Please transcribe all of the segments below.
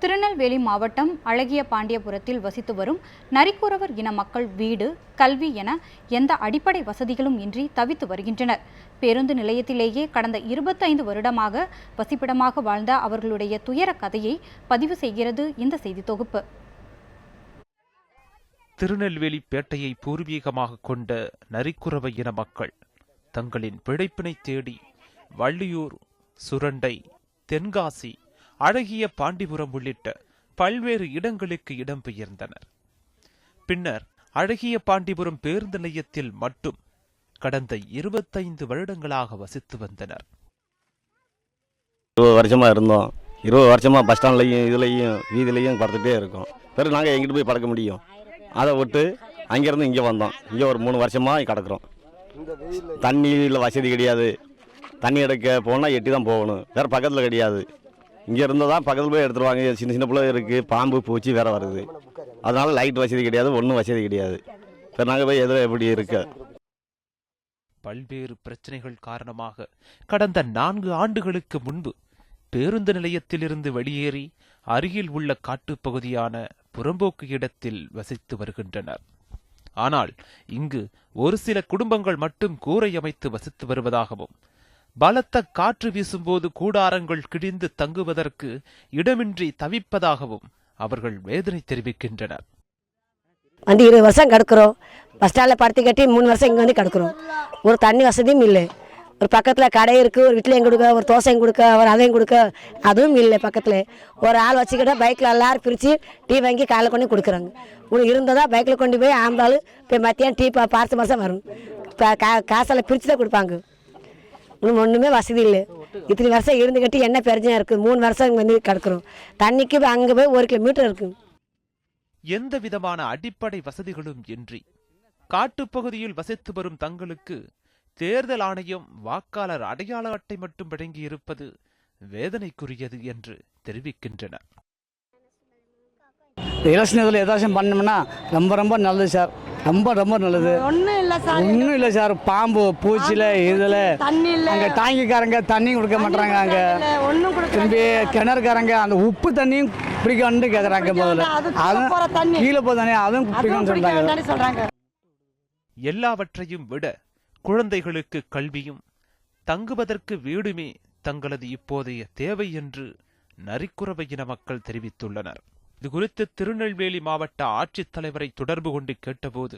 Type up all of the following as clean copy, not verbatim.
திருநெல்வேலி மாவட்டம் அழகிய பாண்டியபுரத்தில் வசித்து வரும் நரிக்குறவர் இன மக்கள் வீடு, கல்வி என எந்த அடிப்படை வசதிகளும் இன்றி தவித்து வருகின்றனர். பேருந்து நிலையத்திலேயே கடந்த 25 வருடமாக வசிப்பிடமாக வாழ்ந்த அவர்களுடைய துயர கதையை பதிவு செய்கிறது இந்த செய்தி தொகுப்பு. திருநெல்வேலி பேட்டையை பூர்வீகமாக கொண்ட நரிக்குறவ இன மக்கள் தங்களின் பிழைப்பினை தேடி வள்ளியூர், சுரண்டை, தென்காசி, அழகிய பாண்டிபுரம் உள்ளிட்ட பல்வேறு இடங்களுக்கு இடம்பெயர்ந்தனர். பின்னர் அழகிய பாண்டிபுரம் பேருந்து நிலையத்தில் மட்டும் கடந்த 25 வருடங்களாக வசித்து வந்தனர். 20 வருஷமா இருந்தோம். 20 வருஷமா பஸ் ஸ்டாண்ட்லையும் இதுலையும் வீதிலையும் படுத்துட்டே இருக்கோம். பிறகு நாங்கள் எங்கிட்டு போய் படுக்க முடியும்? அதை விட்டு அங்கேருந்து இங்கே வந்தோம். இங்கே ஒரு 3 வருஷமாக கிடக்குறோம். தண்ணியில் வசதி கிடையாது. தண்ணி எடுக்க போனால் எட்டி தான் போகணும். வேறு பக்கத்தில் கிடையாது. இங்கே இருந்தால் தான் பக்கத்தில் போய் எடுத்துருவாங்க. சின்ன சின்ன பிள்ளை இருக்குது, பாம்பு பூச்சி வேறு வருது. அதனால் லைட் வசதி கிடையாது, ஒன்றும் வசதி கிடையாது. இப்போ நாங்கள் போய் எதில் எப்படி இருக்க? பல்வேறு பிரச்சனைகள் காரணமாக கடந்த 4 ஆண்டுகளுக்கு முன்பு பேருந்து நிலையத்திலிருந்து வெளியேறி அருகில் உள்ள காட்டுப்பகுதியான புறம்போக்கு இடத்தில் வசித்து வருகின்றனர். ஆனால் இங்கு ஒரு சில குடும்பங்கள் மட்டும் கூரை அமைத்து வசித்து வருவதாகவும், பலத்த காற்று வீசும்போது கூடாரங்கள் கிழிந்து தங்குவதற்கு இடமின்றி தவிப்பதாகவும் அவர்கள் வேதனை தெரிவிக்கின்றனர். 20 வருஷம் கிடக்குறோம். பஸ் ஸ்டாண்டில் படுத்து கட்டி 3 வருஷம் இங்கே வந்து கிடக்குறோம். ஒரு தண்ணி வசதியும் இல்லை. ஒரு பக்கத்தில் கடை இருக்குது, ஒரு இட்லியும் கொடுக்க, ஒரு தோசையும் கொடுக்க, ஒரு அதையும் கொடுக்க, அதுவும் இல்லை. பக்கத்தில் ஒரு ஆள் வச்சுக்கிட்ட பைக்கில் எல்லாரும் பிரித்து டீ வாங்கி காலையில் கொண்டு கொடுக்குறாங்க. ஒன்று இருந்ததா பைக்கில் கொண்டு போய் ஆம்பாள் போய் மத்தியானம் டீ பார்த்து மாதம் வரும். காசெல்லாம் பிரித்து தான் கொடுப்பாங்க. ஒன்றுமே வசதி இல்லை. இத்தனை வருஷம் இருந்து கட்டி என்ன பிரச்சனை இருக்குது? 3 வருஷம் வந்து கிடக்குறோம். தண்ணிக்கு அங்கே போய் 1 கிலோமீட்டர் இருக்குது. எந்த விதமான அடிப்படை வசதிகளும் இன்றி காட்டுப்பகுதியில் வசித்து வரும் தங்களுக்கு தேர்தல் ஆணையம் வாக்காளர் அடையாள அட்டை மட்டும் வழங்கி இருப்பது வேதனைக்குரியது என்று தெரிவிக்கின்றனர். எலெக்ஷன் ஏதாச்சும் பண்ணோம்னா ரொம்ப நல்லது சார். ரொம்ப நல்லது. ஒன்றும் இல்லை சார். பாம்பு பூச்சியில் இதில் அங்கே டாங்கிக்காரங்க தண்ணி கொடுக்க மாட்டாங்க. அங்கே திரும்பி கிணறுக்காரங்க அந்த உப்பு தண்ணியும் பிடிக்கணும்னு கேட்குறாங்க. முதல்ல அதுவும் கீழே போய் தண்ணி அதுவும் பிடிக்கணும்னு சொல்கிறாங்க. எல்லாவற்றையும் விட குழந்தைகளுக்கு கல்வியும் தங்குவதற்கு வீடுமே தங்களது இப்போதைய தேவை என்று நரிக்குறவ இன மக்கள் தெரிவித்துள்ளனர். இதுகுறித்து திருநெல்வேலி மாவட்ட ஆட்சித்தலைவரை தொடர்பு கொண்டு கேட்டபோது,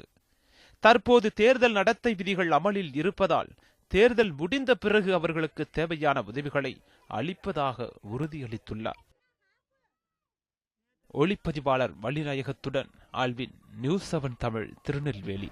தற்போது தேர்தல் நடத்தை விதிகள் அமலில் இருப்பதால் தேர்தல் முடிந்த பிறகு அவர்களுக்கு தேவையான உதவிகளை அளிப்பதாக உறுதியளித்துள்ளார். ஒளிப்பதிவாளர் வள்ளிநாயகத்துடன் ஆல்வின், நியூஸ் 7 தமிழ், திருநெல்வேலி.